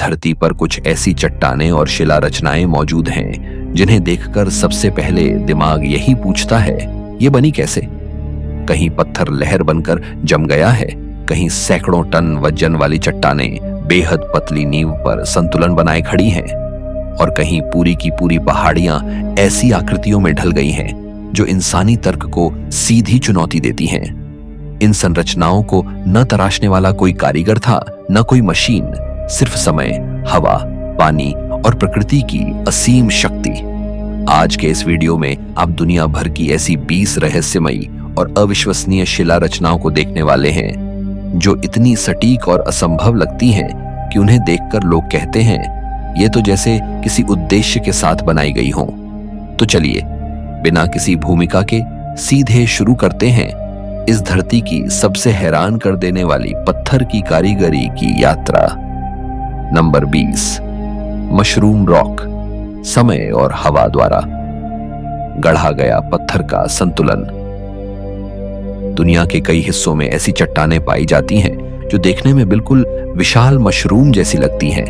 धरती पर कुछ ऐसी चट्टानें और शिला रचनाएं मौजूद हैं जिन्हें देखकर सबसे पहले दिमाग यही पूछता है, ये बनी कैसे? कहीं पत्थर लहर बनकर जम गया है, कहीं सैकड़ों टन वजन वाली चट्टानें बेहद पतली नींव पर संतुलन बनाए खड़ी हैं, और कहीं पूरी की पूरी पहाड़ियां ऐसी आकृतियों में ढल गई हैं जो इंसानी तर्क को सीधी चुनौती देती हैं। इन संरचनाओं को न तराशने वाला कोई कारीगर था, न कोई मशीन, सिर्फ समय, हवा, पानी और प्रकृति की असीम शक्ति। आज के इस वीडियो में आप दुनिया भर की ऐसी 20 रहस्यमयी और अविश्वसनीय शिला रचनाओं को देखने वाले हैं जो इतनी सटीक और असंभव लगती हैं कि उन्हें देखकर लोग कहते हैं ये तो जैसे किसी उद्देश्य के साथ बनाई गई हो। तो चलिए बिना किसी भूमिका के सीधे शुरू करते हैं इस धरती की सबसे हैरान कर देने वाली पत्थर की कारीगरी की यात्रा। नंबर 20, मशरूम रॉक, समय और हवा द्वारा गढ़ा गया पत्थर का संतुलन। दुनिया के कई हिस्सों में ऐसी चट्टानें पाई जाती हैं जो देखने में बिल्कुल विशाल मशरूम जैसी लगती हैं,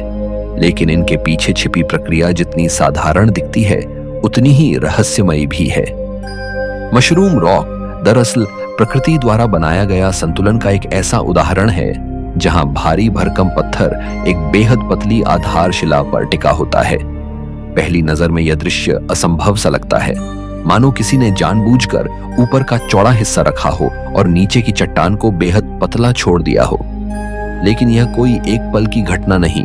लेकिन इनके पीछे छिपी प्रक्रिया जितनी साधारण दिखती है उतनी ही रहस्यमयी भी है। मशरूम रॉक दरअसल प्रकृति द्वारा बनाया गया संतुलन का एक ऐसा उदाहरण है जहां भारी भरकम पत्थर एक बेहद पतली आधारशिला पर टिका होता है। पहली नजर में यह दृश्य असंभव सा लगता है, मानो किसी ने जानबूझकर ऊपर का चौड़ा हिस्सा रखा हो और नीचे की चट्टान को बेहद पतला छोड़ दिया हो। लेकिन यह कोई एक पल की घटना नहीं,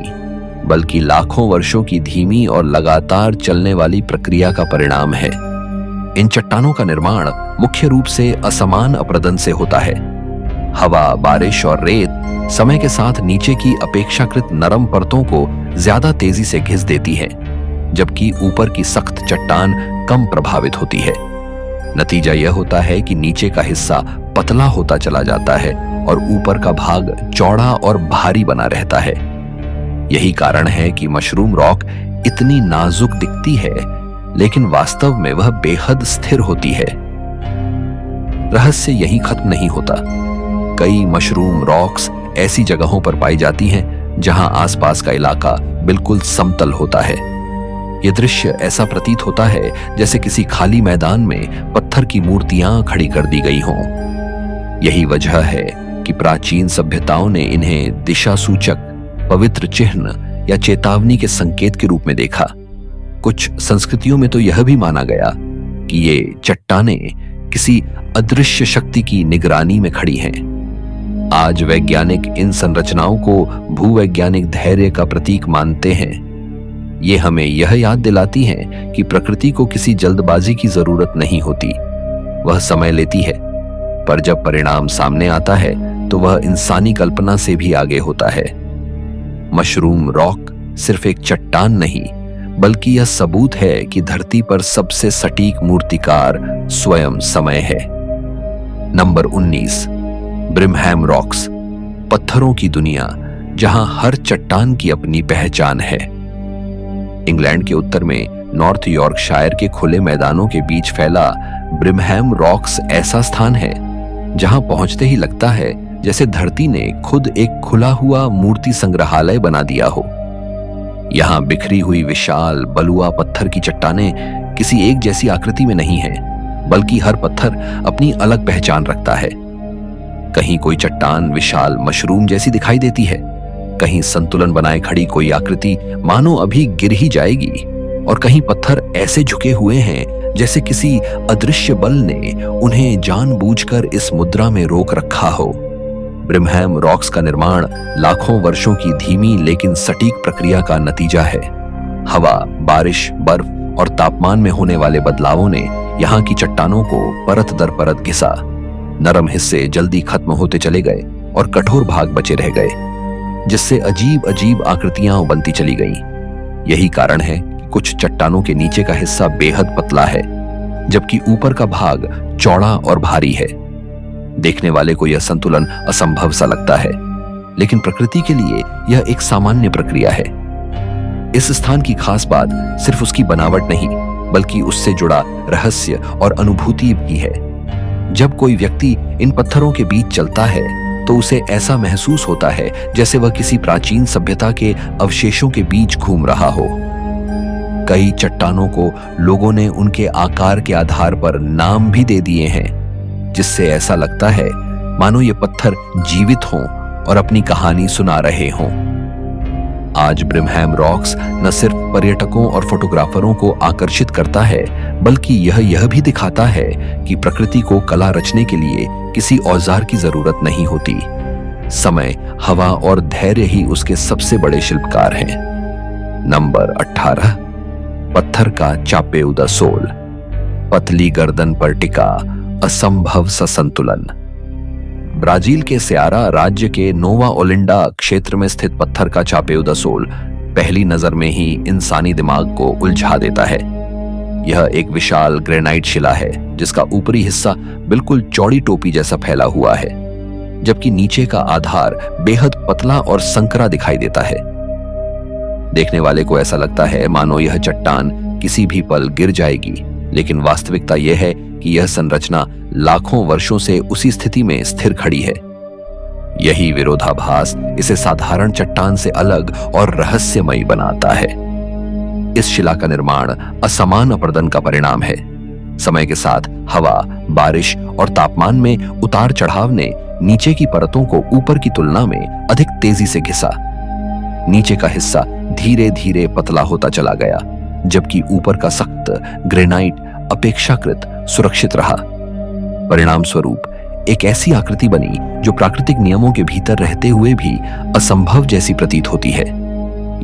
बल्कि लाखों वर्षों की धीमी और लगातार चलने वाली प्रक्रिया का परिणाम है। इन चट्टानों का निर्माण मुख्य रूप से असमान अपरदन से होता है। हवा, बारिश और रेत समय के साथ नीचे की अपेक्षाकृत नरम परतों को ज्यादा तेजी से घिस देती है, जबकि ऊपर की सख्त चट्टान कम प्रभावित होती है। नतीजा यह होता है कि नीचे का हिस्सा पतला होता चला जाता है और ऊपर का भाग चौड़ा और भारी बना रहता है। यही कारण है कि मशरूम रॉक इतनी नाजुक दिखती है, लेकिन वास्तव में वह बेहद स्थिर होती है। रहस्य यही खत्म नहीं होता। कई मशरूम रॉक्स ऐसी जगहों पर पाई जाती हैं जहां आसपास का इलाका बिल्कुल समतल होता है। यह दृश्य ऐसा प्रतीत होता है जैसे किसी खाली मैदान में पत्थर की मूर्तियां खड़ी कर दी गई हों। यही वजह है कि प्राचीन सभ्यताओं ने इन्हें दिशा सूचक, पवित्र चिन्ह या चेतावनी के संकेत के रूप में देखा। कुछ संस्कृतियों में तो यह भी माना गया कि ये चट्टानें किसी अदृश्य शक्ति की निगरानी में खड़ी हैं। आज वैज्ञानिक इन संरचनाओं को भूवैज्ञानिक धैर्य का प्रतीक मानते हैं। ये हमें यह याद दिलाती हैं कि प्रकृति को किसी जल्दबाजी की जरूरत नहीं होती, वह समय लेती है, पर जब परिणाम सामने आता है तो वह इंसानी कल्पना से भी आगे होता है। मशरूम रॉक सिर्फ एक चट्टान नहीं, बल्कि यह सबूत है कि धरती पर सबसे सटीक मूर्तिकार स्वयं समय है। नंबर 19, ब्रिमहैम रॉक्स, पत्थरों की दुनिया जहां हर चट्टान की अपनी पहचान है। इंग्लैंड के उत्तर में नॉर्थ यॉर्कशायर के खुले मैदानों के बीच फैला ब्रिमहैम रॉक्स ऐसा स्थान है जहां पहुंचते ही लगता है जैसे धरती ने खुद एक खुला हुआ मूर्ति संग्रहालय बना दिया हो। यहां बिखरी हुई विशाल बलुआ पत्थर की चट्टानें किसी एक जैसी आकृति में नहीं हैं, बल्कि हर पत्थर अपनी अलग पहचान रखता है। कहीं कोई चट्टान विशाल मशरूम जैसी दिखाई देती है, कहीं संतुलन बनाए खड़ी कोई आकृति मानो अभी गिर ही जाएगी, और कहीं पत्थर ऐसे झुके हुए हैं जैसे किसी अदृश्य बल ने उन्हें जानबूझकर इस मुद्रा में रोक रखा हो। ब्रिमहैम रॉक्स का निर्माण लाखों वर्षों की धीमी लेकिन सटीक प्रक्रिया का नतीजा है। हवा, बारिश, बर्फ और तापमान में होने वाले बदलावों ने यहाँ की चट्टानों को परत दर परत घिसा। नरम हिस्से जल्दी खत्म होते चले गए और कठोर भाग बचे रह गए, जिससे अजीब अजीब आकृतियां बनती चली गईं। यही कारण है कि कुछ चट्टानों के नीचे का हिस्सा बेहद पतला है, जबकि ऊपर का भाग चौड़ा और भारी है। देखने वाले को यह संतुलन असंभव सा लगता है, लेकिन प्रकृति के लिए यह एक सामान्य प्रक्रिया है। इस स्थान की खास बात सिर्फ उसकी बनावट नहीं, बल्कि उससे जुड़ा रहस्य और अनुभूति भी है। जब कोई व्यक्ति इन पत्थरों के बीच चलता है तो उसे ऐसा महसूस होता है जैसे वह किसी प्राचीन सभ्यता के अवशेषों के बीच घूम रहा हो। कई चट्टानों को लोगों ने उनके आकार के आधार पर नाम भी दे दिए हैं, जिससे ऐसा लगता है मानो ये पत्थर जीवित हों और अपनी कहानी सुना रहे हों। आज ब्रिमहैम रॉक्स न सिर्फ पर्यटकों और फोटोग्राफरों को आकर्षित करता है, बल्कि यह भी दिखाता है कि प्रकृति को कला रचने के लिए किसी औजार की जरूरत नहीं होती। समय, हवा और धैर्य ही उसके सबसे बड़े शिल्पकार हैं। नंबर 18, पत्थर का चापेउ द सोल। पतली गर्दन पर टिका असंभव सा संतुलन। ब्राजील के सेआरा राज्य के नोवा ओलिंडा क्षेत्र में स्थित पत्थर का चापेउ द सोल पहली नजर में ही इंसानी दिमाग को उलझा देता है। यह एक विशाल ग्रेनाइट शिला है जिसका ऊपरी हिस्सा बिल्कुल चौड़ी टोपी जैसा फैला हुआ है, जबकि नीचे का आधार बेहद पतला और संकरा दिखाई देता है। देखने वाले को ऐसा लगता है मानो यह चट्टान किसी भी पल गिर जाएगी, लेकिन वास्तविकता यह है कि यह संरचना लाखों वर्षों से उसी स्थिति में स्थिर खड़ी है। यही विरोधाभास इसे साधारण चट्टान से अलग और रहस्यमयी बनाता है। इस शिला का निर्माण असमान अपर्दन का परिणाम है। समय के साथ हवा, बारिश और तापमान में उतार चढ़ाव ने नीचे की परतों को ऊपर की तुलना में अधिक तेजी से घिसा। नीचे का हिस्सा धीरे धीरे पतला होता चला गया, जबकि ऊपर का सख्त ग्रेनाइट अपेक्षाकृत सुरक्षित रहा। परिणाम स्वरूप एक ऐसी आकृति बनी जो प्राकृतिक नियमों के भीतर रहते हुए भी असंभव जैसी प्रतीत होती है।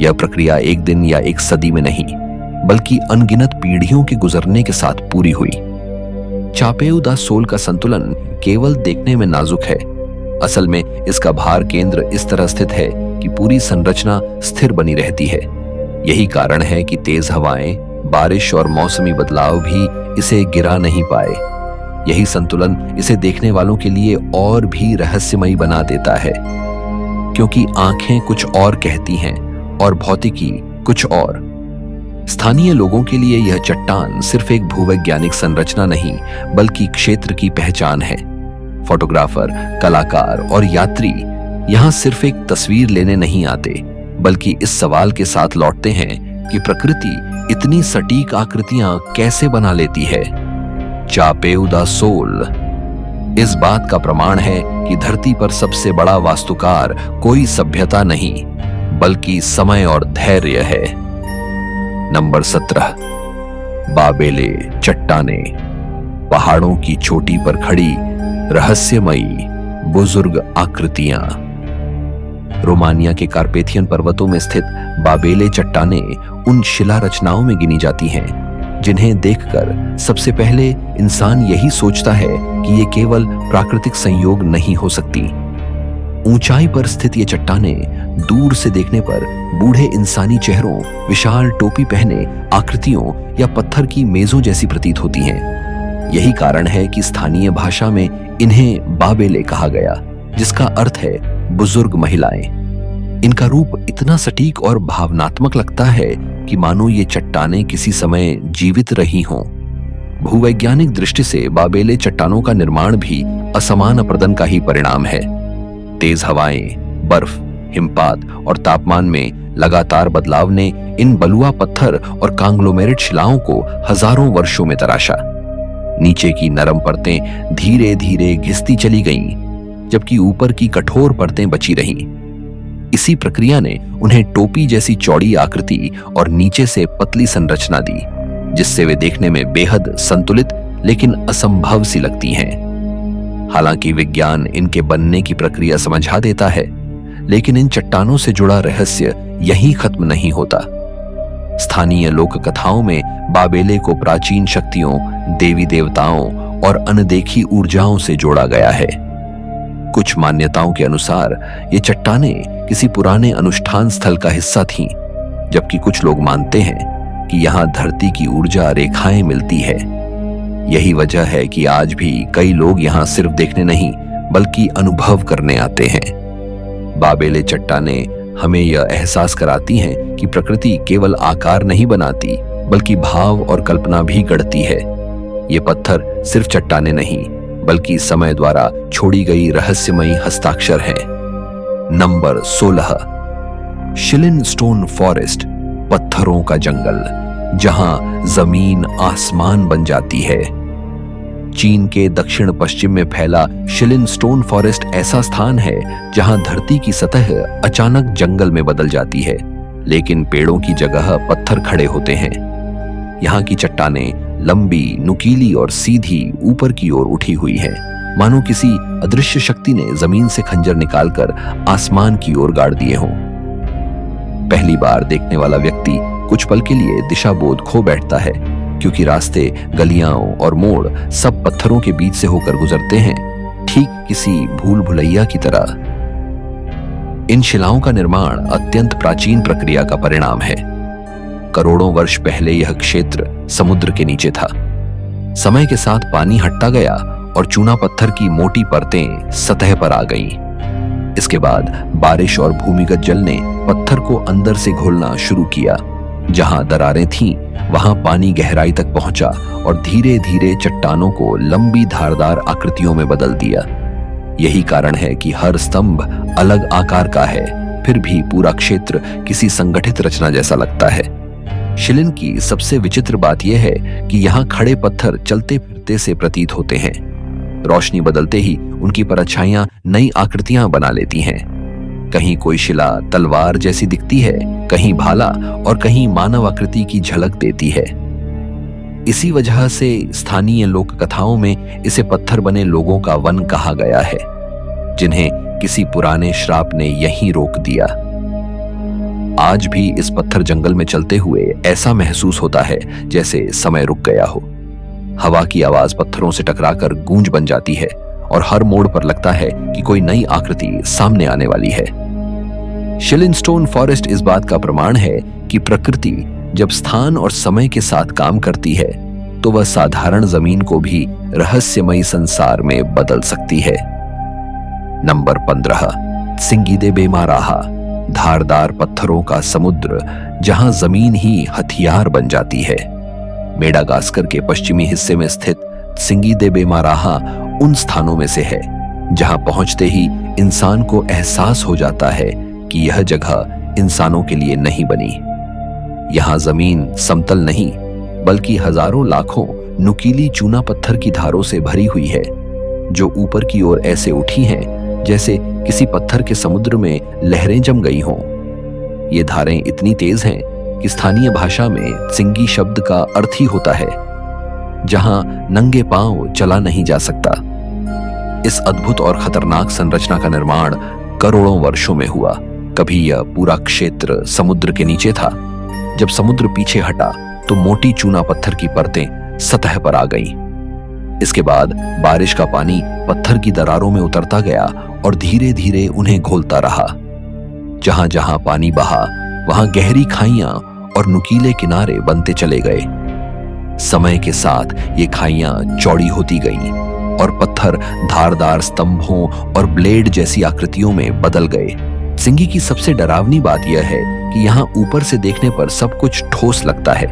यह प्रक्रिया एक दिन या एक सदी में नहीं, बल्कि अनगिनत पीढ़ियों के गुजरने के साथ पूरी हुई। चापेउ द सोल का संतुलन केवल देखने में नाजुक है। असल में इसका भार केंद्र इस तरह स्थित है कि पूरी संरचना स्थिर बनी रहती है। यही कारण है कि तेज हवाएं, बारिश और मौसमी बदलाव भी इसे गिरा नहीं पाए। यही संतुलन इसे देखने वालों के लिए और भी रहस्यमयी बना देता है, क्योंकि आंखें कुछ और कहती हैं और भौतिकी कुछ और। स्थानीय लोगों के लिए यह चट्टान सिर्फ एक भूवैज्ञानिक संरचना नहीं, बल्कि क्षेत्र की पहचान है। फोटोग्राफर, कलाकार और यात्री यहाँ सिर्फ एक तस्वीर लेने नहीं आते, बल्कि इस सवाल के साथ लौटते हैं कि प्रकृति इतनी सटीक आकृतियां कैसे बना लेती है। चापेउ द सोल इस बात का प्रमाण है कि धरती पर सबसे बड़ा वास्तुकार कोई सभ्यता नहीं, बल्कि समय और धैर्य है। नंबर 17, बाबेले चट्टाने। पहाड़ों की चोटी पर खड़ी रहस्यमयी बुजुर्ग आकृतियां। रोमानिया के कार्पेथियन पर्वतों में स्थित बाबेले चट्टाने उन शिला रचनाओं में गिनी जाती हैं जिन्हें देखकर सबसे पहले इंसान यही सोचता है कि ये केवल प्राकृतिक संयोग नहीं हो सकती। ऊंचाई पर स्थित ये चट्टाने दूर से देखने पर बूढ़े इंसानी चेहरों, विशाल टोपी पहने आकृतियों या पत्थर की मेजों जैसी प्रतीत होती हैं। यही कारण है कि स्थानीय भाषा में इन्हें बाबेले कहा गया, जिसका अर्थ है बुजुर्ग महिलाएं। इनका रूप इतना सटीक और भावनात्मक लगता है कि मानो ये चट्टानें किसी समय जीवित रही हों। भूवैज्ञानिक दृष्टि से बाबेले चट्टानों का निर्माण भी असमान अपर्दन का ही परिणाम है। तेज हवाएं, बर्फ, हिमपात और तापमान में लगातार बदलाव ने इन बलुआ पत्थर और कांग्लोमेरेट शिलाओं को हजारों वर्षों में तराशा। नीचे की नरम परतें धीरे धीरे घिसती चली गईं, जबकि ऊपर की कठोर परतें बची रहीं। इसी प्रक्रिया ने उन्हें टोपी जैसी चौड़ी आकृति और नीचे से पतली संरचना दी, जिससे वे देखने में बेहद संतुलित लेकिन असंभव सी लगती हैं। हालांकि विज्ञान इनके बनने की प्रक्रिया समझा देता है, लेकिन इन चट्टानों से जुड़ा रहस्य यहीं खत्म नहीं होता। स्थानीय लोक कथाओं में बाबेले को प्राचीन शक्तियों, देवी देवताओं और अनदेखी ऊर्जाओं से जोड़ा गया है। कुछ मान्यताओं के अनुसार ये चट्टानें किसी पुराने अनुष्ठान स्थल का हिस्सा थीं, जबकि कुछ लोग मानते हैं कि यहाँ धरती की ऊर्जा रेखाएं मिलती है। यही वजह है कि आज भी कई लोग यहाँ सिर्फ देखने नहीं, बल्कि अनुभव करने आते हैं। बाबेले चट्टानें हमें यह एहसास कराती हैं कि प्रकृति केवल आकार नहीं बनाती, बल्कि भाव और कल्पना भी गढ़ती है। ये पत्थर सिर्फ चट्टानें नहीं, बल्कि समय द्वारा छोड़ी गई रहस्यमयी हस्ताक्षर है। नंबर 16, शिलिन स्टोन फॉरेस्ट, पत्थरों का जंगल, जहां जमीन आसमान बन जाती है। चीन के दक्षिण पश्चिम में फैला शिलिन स्टोन फॉरेस्ट ऐसा स्थान है जहां धरती की सतह अचानक जंगल में बदल जाती है, लेकिन पेड़ों की जगह पत्थर खड़े होते हैं। यहाँ की चट्टानें लंबी, नुकीली और सीधी ऊपर की ओर उठी हुई हैं, मानो किसी अदृश्य शक्ति ने जमीन से खंजर निकालकर आसमान की ओर गाड़ दिए हों। पहली बार देखने वाला व्यक्ति कुछ पल के लिए दिशाबोध खो बैठता है, क्योंकि रास्ते, गलियां और मोड़ सब पत्थरों के बीच से होकर गुजरते हैं, ठीक किसी भूल भुलैया की तरह। इन शिलाओं का निर्माण अत्यंत प्राचीन प्रक्रिया का परिणाम है। करोड़ों वर्ष पहले यह क्षेत्र समुद्र के नीचे था। समय के साथ पानी हटता गया और चूना पत्थर की मोटी परतें सतह पर आ गईं। इसके बाद बारिश और भूमिगत जल ने पत्थर को अंदर से घोलना शुरू किया। जहां दरारें थीं, वहां पानी गहराई तक पहुंचा और धीरे धीरे चट्टानों को लंबी धारदार आकृतियों में बदल दिया। यही कारण है कि हर स्तंभ अलग आकार का है, फिर भी पूरा क्षेत्र किसी संगठित रचना जैसा लगता है। शिलिन की सबसे विचित्र बात यह है कि यहाँ खड़े पत्थर चलते फिरते से प्रतीत होते हैं। रोशनी बदलते ही उनकी परछाइयां नई आकृतियां बना लेती हैं। कहीं कोई शिला तलवार जैसी दिखती है, कहीं भाला और कहीं मानव आकृति की झलक देती है। इसी वजह से स्थानीय लोक कथाओं में इसे पत्थर बने लोगों का वन कहा गया है, जिन्हें किसी पुराने श्राप ने यहीं रोक दिया। आज भी इस पत्थर जंगल में चलते हुए ऐसा महसूस होता है जैसे समय रुक गया हो। हवा की आवाज पत्थरों से टकराकर गूंज बन जाती है और हर मोड़ पर लगता है कि कोई नई आकृति सामने आने वाली है। शिलिन स्टोन फॉरेस्ट इस बात का प्रमाण है कि प्रकृति जब स्थान और समय के साथ काम करती है तो वह साधारण जमीन को भी रहस्यमयी संसार में बदल सकती है। नंबर 15, सिंगीदे बेमाराहा, धारदार पत्थरों का समुद्र जहां जमीन ही हथियार बन जाती है। मेडागास्कर के पश्चिमी हिस्से में स्थित सिंगीदे बेमाराहा उन स्थानों में से है जहां पहुंचते ही इंसान को एहसास हो जाता है कि यह जगह इंसानों के लिए नहीं बनी। यहां जमीन समतल नहीं, बल्कि हजारों लाखों नुकीली चूना पत्थर की धारों से भरी हुई है, जो ऊपर की ओर ऐसे उठी हैं जैसे किसी पत्थर के समुद्र में लहरें जम गई हों। ये धारें इतनी तेज हैं कि स्थानीय भाषा में सिंगी शब्द का अर्थ ही होता है जहां नंगे पांव चला नहीं जा सकता। इस अद्भुत और खतरनाक संरचना का निर्माण करोड़ों वर्षों में हुआ। कभी यह पूरा क्षेत्र समुद्र के नीचे था। जब समुद्र पीछे हटा तो मोटी चूना पत्थर की परतें सतह पर आ गईं। इसके बाद बारिश का पानी पत्थर की दरारों में उतरता गया और धीरे धीरे उन्हें घोलता रहा। जहां जहां पानी बहा, वहां गहरी खाइयां और नुकीले किनारे बनते चले गए। समय के साथ ये खाइयां चौड़ी होती गईं और पत्थर धारदार स्तंभों और ब्लेड जैसी आकृतियों में बदल गए। सिंगी की सबसे डरावनी बात यह है कि यहाँ ऊपर से देखने पर सब कुछ ठोस लगता है,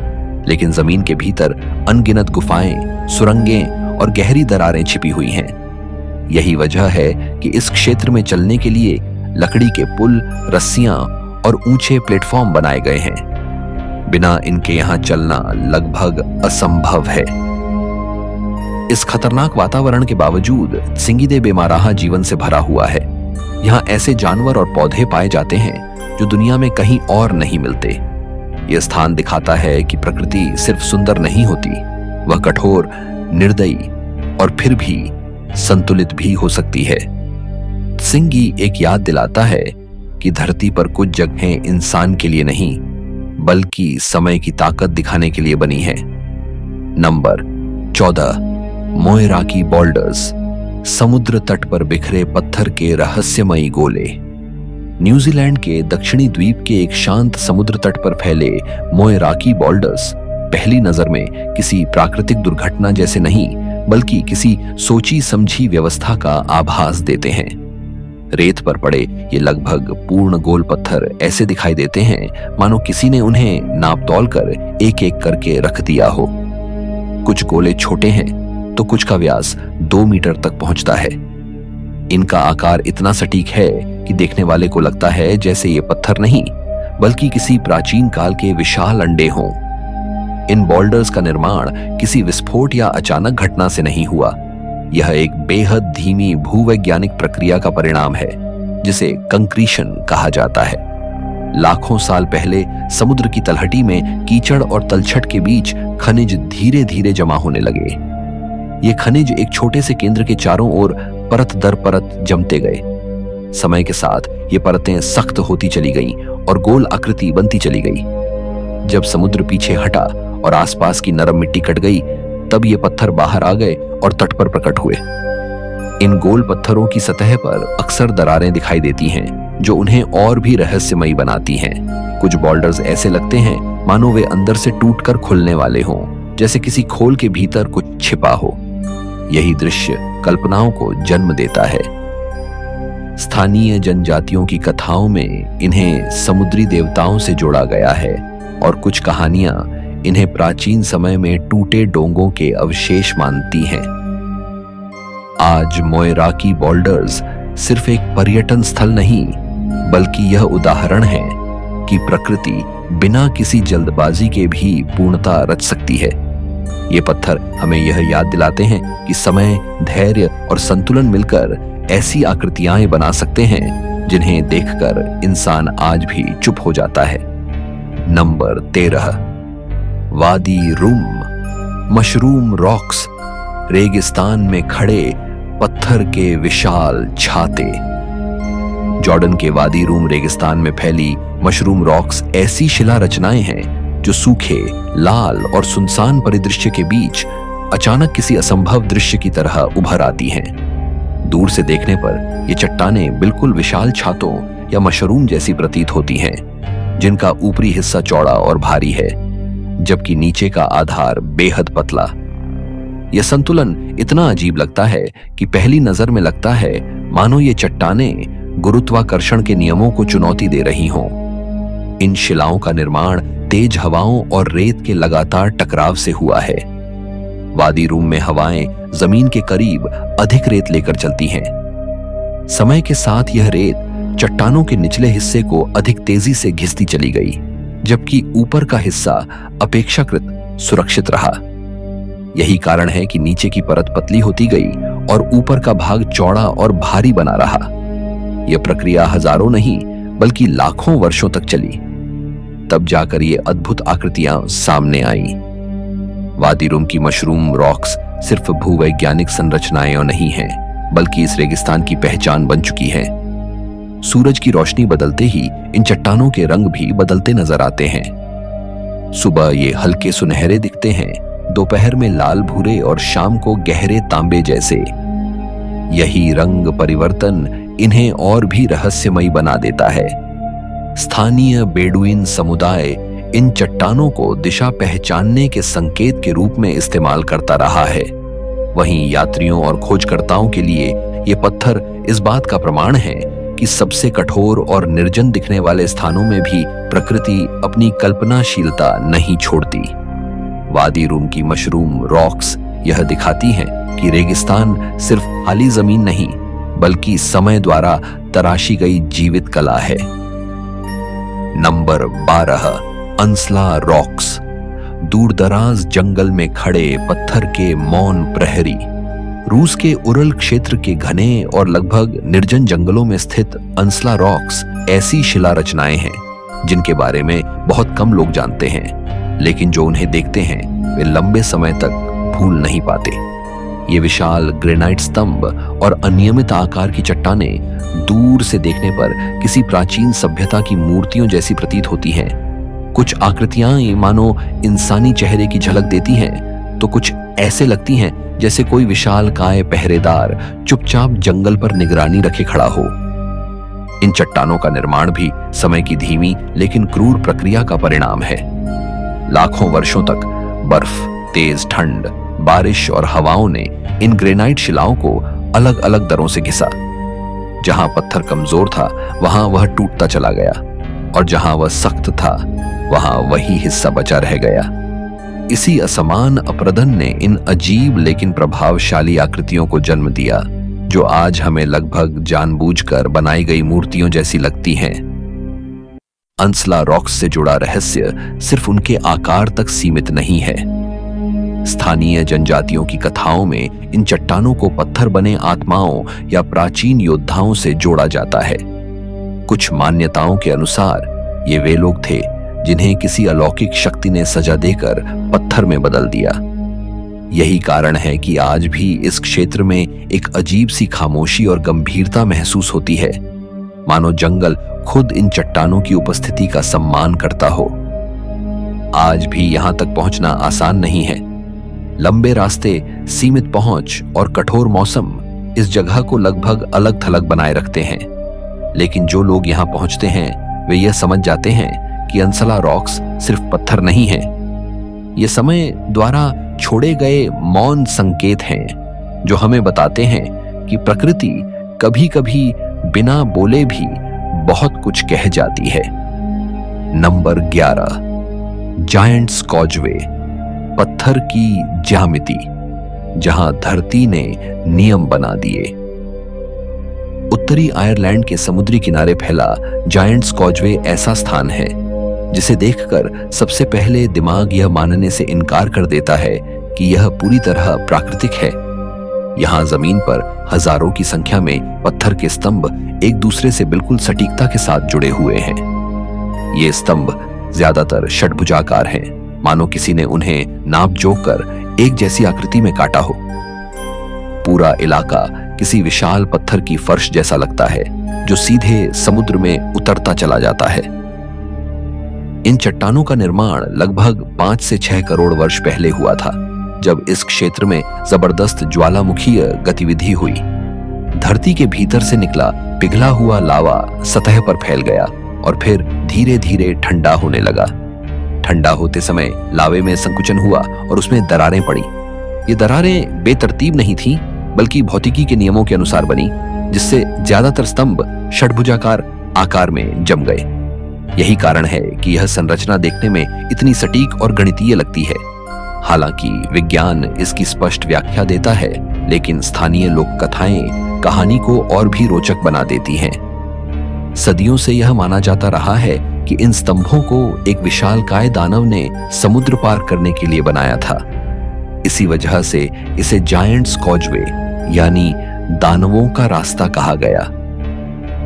लेकिन जमीन के भीतर अनगिनत गुफाएं, सुरंगें और गहरी दरारें छिपी हुई हैं। यही वजह है कि इस क्षेत्र में चलने के लिए लकड़ी के पुल, रस्सियां और ऊंचे प्लेटफॉर्म बनाए गए हैं। बिना इनके यहाँ चलना लगभग असंभव है। इस खतरनाक वातावरण के बावजूद सिंगीदे बेमाराहा जीवन से भरा हुआ है। यहाँ ऐसे जानवर और पौधे पाए जाते हैं जो दुनिया में कहीं और नहीं मिलते। यह स्थान दिखाता है कि प्रकृति सिर्फ सुंदर नहीं होती, वह कठोर, निर्दयी और फिर भी संतुलित भी हो सकती है। सिंगी एक याद दिलाता है कि धरती पर कुछ जगहें इंसान के लिए नहीं, बल्कि समय की ताकत दिखाने के लिए बनी है। नंबर 14, मोएराकी बोल्डर्स, समुद्र तट पर बिखरे पत्थर के रहस्यमयी गोले। न्यूजीलैंड के दक्षिणी द्वीप के एक शांत समुद्र तट पर फैले मोएराकी बोल्डर्स पहली नजर में किसी प्राकृतिक दुर्घटना जैसे नहीं, बल्कि किसी सोची समझी व्यवस्था का आभास देते हैं। रेत पर पड़े ये लगभग पूर्ण गोल पत्थर ऐसे दिखाई देते हैं मानो किसी ने उन्हें नाप तौल कर एक एक करके रख दिया हो। कुछ गोले छोटे हैं तो कुछ का व्यास 2 मीटर तक पहुंचता है। इनका आकार इतना सटीक है कि देखने वाले को लगता है जैसे ये पत्थर नहीं बल्कि किसी प्राचीन काल के विशाल अंडे हों। इन बोल्डर्स का निर्माण किसी विस्फोट या अचानक घटना से नहीं हुआ। यह एक बेहद धीमी भूवैज्ञानिक प्रक्रिया का परिणाम है जिसे कंक्रीशन कहा जाता है। लाखों साल पहले समुद्र की तलहटी में कीचड़ और तलछट के बीच खनिज धीरे धीरे जमा होने लगे। ये खनिज एक छोटे से केंद्र के चारों ओर परत दर परत जमते गए। समय के साथ ये परतें सख्त होती चली गईं और गोल आकृति बनती चली गई। जब समुद्र पीछे हटा और आसपास की नरम मिट्टी कट गई, तब ये पत्थर बाहर आ गए और तट पर प्रकट हुए। इन गोल पत्थरों की सतह पर अक्सर दरारें दिखाई देती हैं जो उन्हें और भी रहस्यमयी बनाती हैं। कुछ बोल्डर्स ऐसे लगते हैं मानो वे अंदर से टूटकर खुलने वाले हों, जैसे किसी खोल के भीतर कुछ छिपा हो। यही दृश्य कल्पनाओं को जन्म देता है। स्थानीय जनजातियों की कथाओं में इन्हें समुद्री देवताओं से जोड़ा गया है और कुछ कहानियां इन्हें प्राचीन समय में टूटे डोंगों के अवशेष मानती हैं। आज मोयराकी बोल्डर्स सिर्फ एक पर्यटन स्थल नहीं बल्कि यह उदाहरण है कि प्रकृति बिना किसी जल्दबाजी के भी पूर्णता रच सकती है। ये पत्थर हमें यह याद दिलाते हैं कि समय, धैर्य और संतुलन मिलकर ऐसी आकृतियां बना सकते हैं जिन्हें देखकर इंसान आज भी चुप हो जाता है। नंबर 13, वादी रूम मशरूम रॉक्स। रेगिस्तान में खड़े पत्थर के विशाल छाते। जॉर्डन के वादी रूम रेगिस्तान में फैली मशरूम रॉक्स ऐसी शिला रचनाएं हैं जो सूखे, लाल और सुनसान परिदृश्य के बीच अचानक किसी असंभव दृश्य की तरह उभर आती हैं। दूर से देखने पर ये चट्टानें बिल्कुल विशाल छातों या मशरूम जैसी प्रतीत होती हैं, जिनका ऊपरी हिस्सा चौड़ा और भारी है जबकि नीचे का आधार बेहद पतला। यह संतुलन इतना अजीब लगता है कि पहली नजर में लगता है मानो ये चट्टानें गुरुत्वाकर्षण के नियमों को चुनौती दे रही हों। इन शिलाओं का निर्माण तेज हवाओं और रेत के लगातार टकराव से हुआ है। वादी रूम में हवाएं जमीन के करीब अधिक रेत लेकर चलती हैं। समय के साथ यह रेत चट्टानों के निचले हिस्से को अधिक तेजी से घिसती चली गई, जबकि ऊपर का हिस्सा अपेक्षाकृत सुरक्षित रहा। यही कारण है कि नीचे की परत पतली होती गई और ऊपर का भाग चौड़ा और भारी बना रहा। यह प्रक्रिया हजारों नहीं बल्कि लाखों वर्षों तक चली। तब जाकर ये अद्भुत आकृतियां सामने आईं। वादी रूम की मशरूम रॉक्स सिर्फ भूवैज्ञानिक संरचनाएं नहीं हैं, बल्कि इस रेगिस्तान की पहचान बन चुकी हैं। सूरज की रोशनी बदलते ही इन चट्टानों के रंग भी बदलते नजर आते हैं। सुबह ये हल्के सुनहरे दिखते हैं, दोपहर में लाल भूरे और शाम को गहरे तांबे जैसे। यही रंग परिवर्तन इन्हें और भी रहस्यमयी बना देता है। स्थानीय बेडुइन समुदाय इन चट्टानों को दिशा पहचानने के संकेत के रूप में इस्तेमाल करता रहा है। वहीं यात्रियों और खोजकर्ताओं के लिए ये पत्थर इस बात का प्रमाण है कि सबसे कठोर और निर्जन दिखने वाले स्थानों में भी प्रकृति अपनी कल्पनाशीलता नहीं छोड़ती। वादी रूम की मशरूम रॉक्स यह दिखाती हैं कि रेगिस्तान सिर्फ खाली जमीन नहीं बल्कि समय द्वारा तराशी गई जीवित कला है। नंबर 12, अंसला रॉक्स। दूरदराज जंगल में खड़े पत्थर के मौन प्रहरी। रूस के उरल क्षेत्र के घने और लगभग निर्जन जंगलों में स्थित अंसला रॉक्स ऐसी शिला रचनाएं हैं जिनके बारे में बहुत कम लोग जानते हैं, लेकिन जो उन्हें देखते हैं वे लंबे समय तक भूल नहीं पाते। ये विशाल ग्रेनाइट स्तंभ और अनियमित आकार की चट्टानें दूर से देखने पर किसी प्राचीन सभ्यता की मूर्तियों जैसी प्रतीत होती हैं। कुछ आकृतियां मानो इंसानी चेहरे की झलक देती हैं, तो कुछ ऐसे लगती हैं जैसे कोई विशालकाय पहरेदार चुपचाप जंगल पर निगरानी रखे खड़ा हो। इन चट्टानों का निर्माण भी समय की धीमी लेकिन क्रूर प्रक्रिया का परिणाम है। लाखों वर्षों तक बर्फ, तेज ठंड, बारिश और हवाओं ने इन ग्रेनाइट शिलाओं को अलग अलग दरों से घिसा। जहां पत्थर कमजोर था वहां वह टूटता चला गया और जहां वह सख्त था वहां वही हिस्सा बचा रह गया। इसी असमान अपरदन ने इन अजीब लेकिन प्रभावशाली आकृतियों को जन्म दिया, जो आज हमें लगभग जानबूझकर बनाई गई मूर्तियों जैसी लगती हैं। अंसला रॉक्स से जुड़ा रहस्य सिर्फ उनके आकार तक सीमित नहीं है। स्थानीय जनजातियों की कथाओं में इन चट्टानों को पत्थर बने आत्माओं या प्राचीन योद्धाओं से जोड़ा जाता है। कुछ मान्यताओं के अनुसार ये वे लोग थे जिन्हें किसी अलौकिक शक्ति ने सजा देकर पत्थर में बदल दिया। यही कारण है कि आज भी इस क्षेत्र में एक अजीब सी खामोशी और गंभीरता महसूस होती है, मानो जंगल खुद इन चट्टानों की उपस्थिति का सम्मान करता हो। आज भी यहां तक पहुंचना आसान नहीं है। लंबे रास्ते, सीमित पहुंच और कठोर मौसम इस जगह को लगभग अलग थलग बनाए रखते हैं। लेकिन जो लोग यहां पहुंचते हैं वे यह समझ जाते हैं कि अंसला रॉक्स सिर्फ पत्थर नहीं है, ये समय द्वारा छोड़े गए मौन संकेत हैं जो हमें बताते हैं कि प्रकृति कभी-कभी बिना बोले भी बहुत कुछ कह जाती है। नंबर 11, जायंट्स कॉजवे, पत्थर की ज्यामिति जहां धरती ने नियम बना दिए। उत्तरी आयरलैंड के समुद्री किनारे फैला जायंट्स कॉजवे ऐसा स्थान है जिसे देखकर सबसे पहले दिमाग यह मानने से इनकार कर देता है कि यह पूरी तरह प्राकृतिक है। यहां जमीन पर हजारों की संख्या में पत्थर के स्तंभ एक दूसरे से बिल्कुल सटीकता के साथ जुड़े हुए हैं। ये स्तंभ ज्यादातर षटभुजाकार हैं, मानो किसी ने उन्हें नाप जोक कर एक जैसी आकृति में काटा हो। पूरा इलाका किसी विशाल पत्थर की फर्श जैसा लगता है जो सीधे समुद्र में उतरता चला जाता है। इन चट्टानों का निर्माण लगभग 5 से 6 करोड़ वर्ष पहले हुआ था, जब इस क्षेत्र में जबरदस्त ज्वालामुखीय गतिविधि हुई। धरती के भीतर से निकला पिघला हुआ लावा सतह पर फैल गया और फिर धीरे धीरे ठंडा होने लगा। ठंडा होते समय लावे में संकुचन हुआ और उसमें दरारें पड़ी। ये दरारें बेतरतीब नहीं थीं, बल्कि भौतिकी के नियमों के अनुसार बनी, जिससे ज्यादातर स्तंभ षटभुजाकार आकार में जम गए। यही कारण है कि यह संरचना देखने में इतनी सटीक और गणितीय लगती है। हालांकि विज्ञान इसकी स्पष्ट व्याख्या देता है, लेकिन स्थानीय लोक कथाएं कहानी को और भी रोचक बना देती हैं। सदियों से यह माना जाता रहा है कि इन स्तंभों को एक विशालकाय दानव ने समुद्र पार करने के लिए बनाया था। इसी वजह से इसे जायंट्स कॉजवे यानी दानवों का रास्ता कहा गया।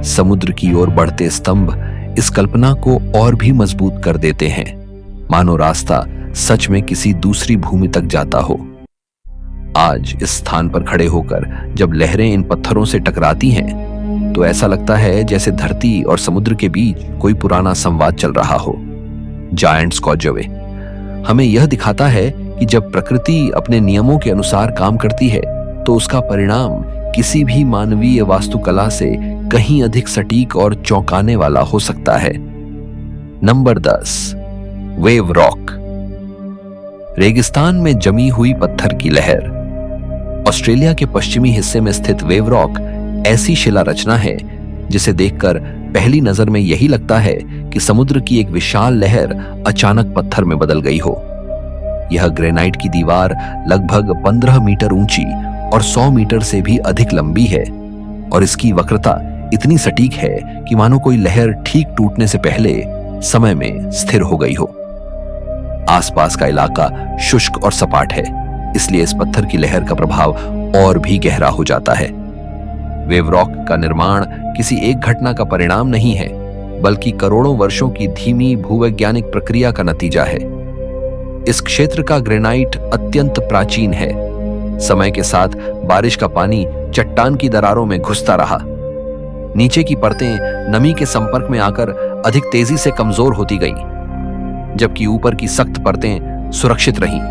समुद्र की ओर बढ़ते स्तंभ इस कल्पना को और भी मजबूत कर देते हैं, मानो रास्ता सच में किसी दूसरी भूमि तक जाता हो। आज इस स्थान पर खड़े होकर जब लहरें इन पत्थरों से टकराती हैं, तो ऐसा लगता है जैसे धरती और समुद्र के बीच कोई पुराना संवाद चल रहा हो। जायंट्स कॉजवे हमें यह दिखाता है कि जब प्रकृति अपने नियमों के अनुसार काम करती है, तो उसका परिणाम किसी भी मानवीय वास्तुकला से कहीं अधिक सटीक और चौंकाने वाला हो सकता है। नंबर 10, वेव रॉक, रेगिस्तान में जमी हुई पत्थर की लहर। ऑस्ट्रेलिया के पश्चिमी हिस्से में स्थित वेव रॉक ऐसी शिला रचना है जिसे देखकर पहली नजर में यही लगता है कि समुद्र की एक विशाल लहर अचानक पत्थर में बदल गई हो। यह ग्रेनाइट की दीवार लगभग 15 मीटर ऊंची और 100 मीटर से भी अधिक लंबी है, और इसकी वक्रता इतनी सटीक है कि मानो कोई लहर ठीक टूटने से पहले समय में स्थिर हो गई हो। आसपास का इलाका शुष्क और सपाट है, इसलिए इस पत्थर की लहर का प्रभाव और भी गहरा हो जाता है। वेव रॉक का निर्माण किसी एक घटना का परिणाम नहीं है, बल्कि करोड़ों वर्षों की धीमी भूवैज्ञानिक प्रक्रिया का नतीजा है। इस क्षेत्र का ग्रेनाइट अत्यंत प्राचीन है। समय के साथ बारिश का पानी चट्टान की दरारों में घुसता रहा। नीचे की परतें नमी के संपर्क में आकर अधिक तेजी से कमजोर होती गईं, जबकि ऊपर की सख्त परतें सुरक्षित रहीं।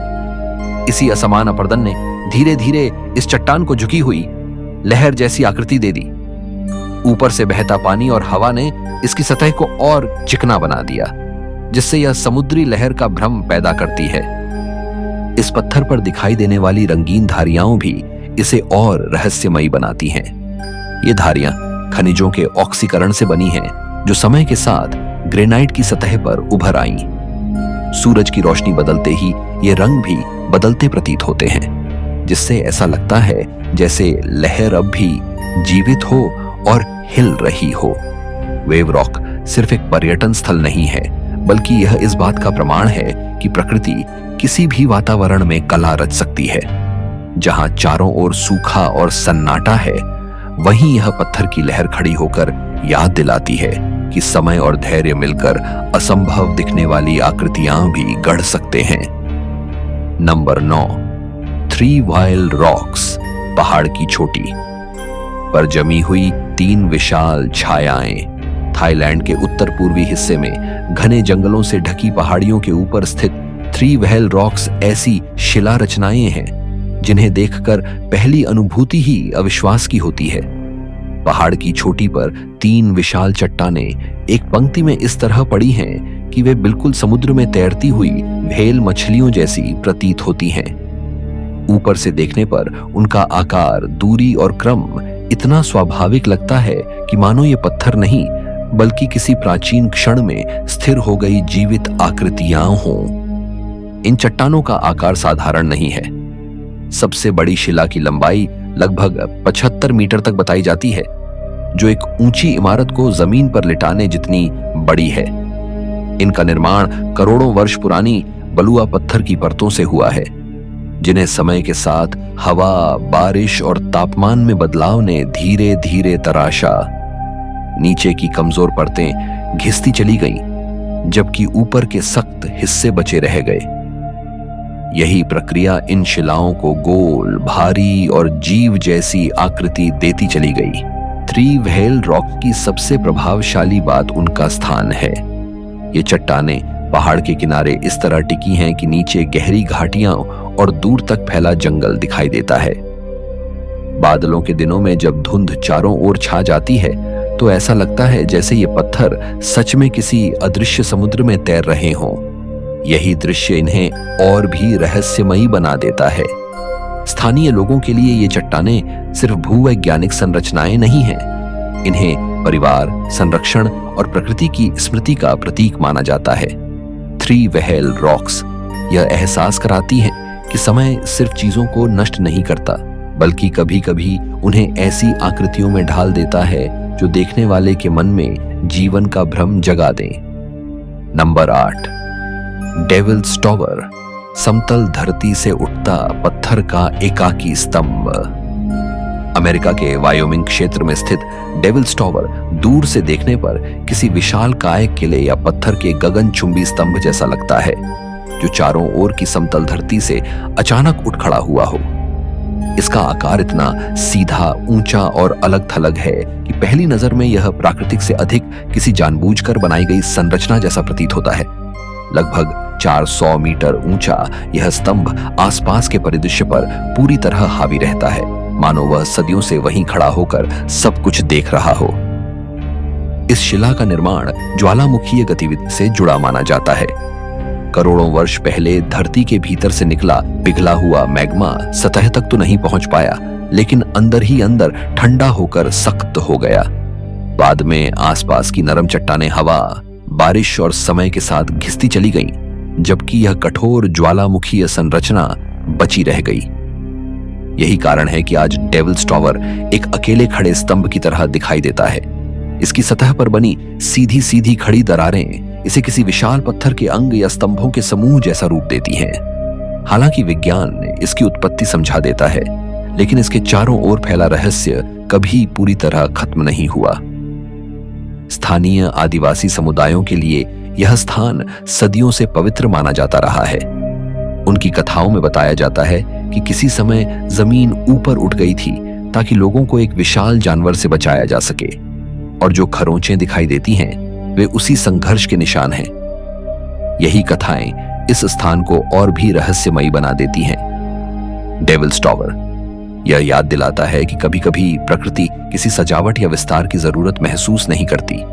इसी असमान अपरदन ने धीरे धीरे इस चट्टान को झुकी हुई लहर जैसी आकृति दे दी। ऊपर से बहता पानी और हवा ने इसकी सतह को और चिकना बना दिया, जिससे यह समुद्री लहर का भ्रम पैदा करती है। इस पत्थर पर दिखाई देने वाली रंगीन धारियां भी इसे और रहस्यमयी बनाती हैं। ये धारियां खनिजों के ऑक्सीकरण से बनी हैं, जो समय के साथ ग्रेनाइट की सतह पर उभर आईं। सूरज की रोशनी बदलते ही ये रंग भी बदलते प्रतीत होते हैं, जिससे ऐसा लगता है जैसे लहर अब भी जीवित हो और हिल रही हो। वेव रॉक सिर्फ एक पर्यटन स्थल नहीं है, बल्कि यह इस बात का प्रमाण है कि प्रकृति किसी भी वातावरण में कला रच सकती है। जहां चारों ओर सूखा और सन्नाटा है, वहीं यह पत्थर की लहर खड़ी होकर याद दिलाती है कि समय और धैर्य मिलकर असंभव दिखने वाली आकृतियां भी गढ़ सकते हैं। नंबर 9, थ्री वाइल्ड रॉक्स, पहाड़ की चोटी पर जमी हुई 3 विशाल छायाएं। थाईलैंड के उत्तर पूर्वी हिस्से में घने जंगलों से ढकी पहाड़ियों के ऊपर स्थित थ्री वैल रॉक्स ऐसी शिला रचनाएं हैं जिन्हें देखकर पहली अनुभूति ही अविश्वास की होती है। पहाड़ की चोटी पर 3 विशाल चट्टानें एक पंक्ति में इस तरह पड़ी हैं कि वे बिल्कुल समुद्र में तैरती हुई व्हेल मछलियों जैसी प्रतीत होती हैं। ऊपर से देखने पर उनका आकार, दूरी और क्रम इतना स्वाभाविक लगता है कि मानो ये पत्थर नहीं बल्कि किसी प्राचीन क्षण में स्थिर हो गई जीवित आकृतियां हों। इन चट्टानों का आकार साधारण नहीं है। सबसे बड़ी शिला की लंबाई लगभग 75 मीटर तक बताई जाती है, जो एक ऊंची इमारत को जमीन पर लिटाने जितनी बड़ी है। इनका निर्माण करोड़ों वर्ष पुरानी बलुआ पत्थर की परतों से हुआ है, जिन्हें समय के साथ हवा, बारिश और तापमान में बदलाव ने धीरे धीरे तराशा। नीचे की कमजोर परतें घिसती चली गईं, जबकि ऊपर के सख्त हिस्से बचे रह गए। यही प्रक्रिया इन शिलाओं को गोल, भारी और जीव जैसी आकृति देती चली गई। थ्री वैल रॉक की सबसे प्रभावशाली बात उनका स्थान है। ये चट्टानें पहाड़ के किनारे इस तरह टिकी हैं कि नीचे गहरी घाटियां और दूर तक फैला जंगल दिखाई देता है। बादलों के दिनों में जब धुंध चारों ओर छा जाती है तो ऐसा लगता है जैसे ये पत्थर सच में किसी अदृश्य समुद्र में तैर रहे हों। यही दृश्य इन्हें और भी रहस्यमयी बना देता है। स्थानीय लोगों के लिए ये चट्टानें सिर्फ भूवैज्ञानिक संरचनाएं नहीं हैं, इन्हें परिवार, संरक्षण और प्रकृति की स्मृति का प्रतीक माना जाता है। थ्री वैल रॉक्स यह एहसास कराती हैं कि समय सिर्फ चीजों को नष्ट नहीं करता, बल्कि कभी-कभी उन्हें ऐसी आकृतियों में ढाल देता है जो देखने वाले के मन में जीवन का भ्रम जगा दें। नंबर 8, डेविल्स टॉवर, समतल धरती से उठता पत्थर का एकाकी स्तंभ। अमेरिका के वायोमिंग क्षेत्र में स्थित डेविल्स टॉवर दूर से देखने पर किसी विशाल काय किले या पत्थर के गगनचुंबी स्तंभ जैसा लगता है, जो चारों ओर की समतल धरती से अचानक उठ खड़ा हुआ हो। इसका आकार इतना सीधा, ऊंचा और अलग थलग है कि पहली नजर में यह प्राकृतिक से अधिक किसी जानबूझकर बनाई गई संरचना जैसा प्रतीत होता है। लगभग 400 मीटर ऊंचा यह स्तंभ आसपास के परिदृश्य पर पूरी तरह हावी रहता है, मानो वह सदियों से वहीं खड़ा होकर सब कुछ देख रहा हो। इस शिला का निर्माण ज्वालामुखीय गतिविधि से जुड़ा माना जाता है। करोड़ों वर्ष पहले धरती के भीतर से निकला पिघला हुआ मैग्मा सतह तक तो नहीं पहुंच पाया, लेकिन अंदर ही अंदर ठंडा होकर सख्त हो गया। बाद में आसपास की नरम चट्टानें हवा, बारिश और समय के साथ घिसती चली गईं, जबकि यह कठोर ज्वालामुखीय संरचना बची रह गई। यही कारण है कि आज डेविल्स टॉवर एक अकेले खड़े स्तंभ की तरह दिखाई देता है। इसकी सतह पर बनी सीधी सीधी खड़ी दरारें इसे किसी विशाल पत्थर के अंग या स्तंभों के समूह जैसा रूप देती हैं। हालांकि विज्ञान इसकी उत्पत्ति समझा देता है, लेकिन इसके चारों ओर फैला रहस्य कभी पूरी तरह खत्म नहीं हुआ। स्थानीय आदिवासी समुदायों के लिए यह स्थान सदियों से पवित्र माना जाता रहा है। उनकी कथाओं में बताया जाता है कि किसी समय जमीन ऊपर उठ गई थी ताकि लोगों को एक विशाल जानवर से बचाया जा सके, और जो खरोंचें दिखाई देती हैं वे उसी संघर्ष के निशान हैं। यही कथाएं इस स्थान को और भी रहस्यमयी बना देती हैं। डेविल्स टॉवर यह याद दिलाता है कि कभी-कभी प्रकृति किसी सजावट या विस्तार की जरूरत महसूस नहीं करती।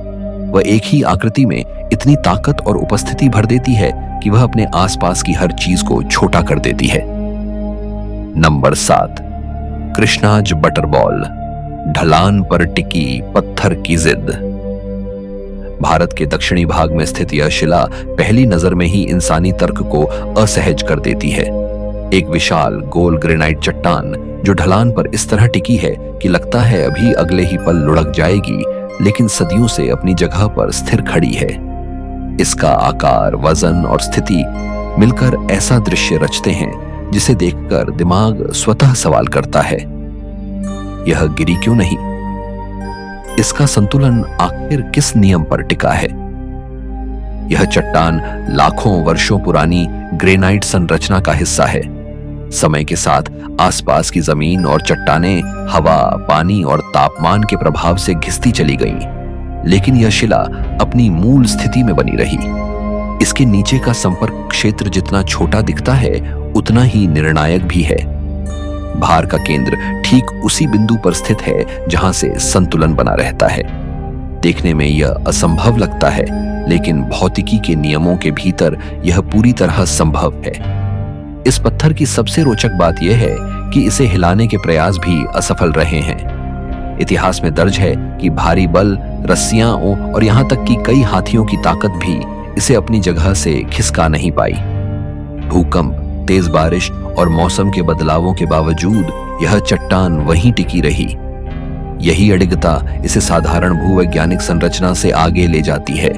वह एक ही आकृति में इतनी ताकत और उपस्थिति भर देती है कि वह अपने आसपास की हर चीज को छोटा कर देती है। नंबर 7, कृष्णाज बटरबॉल, ढलान पर टिकी पत्थर की जिद। भारत के दक्षिणी भाग में स्थित यह शिला पहली नजर में ही इंसानी तर्क को असहज कर देती है। एक विशाल गोल ग्रेनाइट चट्टान जो ढलान पर इस तरह टिकी है कि लगता है अभी अगले ही पल लुढ़क जाएगी, लेकिन सदियों से अपनी जगह पर स्थिर खड़ी है। इसका आकार, वजन और स्थिति मिलकर ऐसा दृश्य रचते हैं जिसे देखकर दिमाग स्वतः सवाल करता है, यह गिरी क्यों नहीं? इसका संतुलन आखिर किस नियम पर टिका है? यह चट्टान लाखों वर्षों पुरानी ग्रेनाइट संरचना का हिस्सा है। समय के साथ आसपास की जमीन और चट्टानें हवा, पानी और तापमान के प्रभाव से घिसती चली गईं, लेकिन यह शिला अपनी मूल स्थिति में बनी रही। इसके नीचे का संपर्क क्षेत्र जितना छोटा दिखता है, उतना ही निर्णायक भी है। भार का केंद्र ठीक उसी बिंदु पर स्थित है जहां से संतुलन बना रहता है। देखने में यह असंभव लगता है, लेकिन भौतिकी के नियमों के भीतर यह पूरी तरह संभव है। इस पत्थर की सबसे रोचक बात यह है कि इसे हिलाने के प्रयास भी असफल रहे हैं। इतिहास में दर्ज है कि भारी बल, रस्सियां और यहां तक कि कई हाथियों की ताकत भी इसे अपनी जगह से खिसका नहीं पाई। भूकंप, तेज बारिश और मौसम के बदलावों के बावजूद यह चट्टान वहीं टिकी रही। यही अडिगता इसे साधारण भूवैज्ञानिक संरचना से आगे ले जाती है।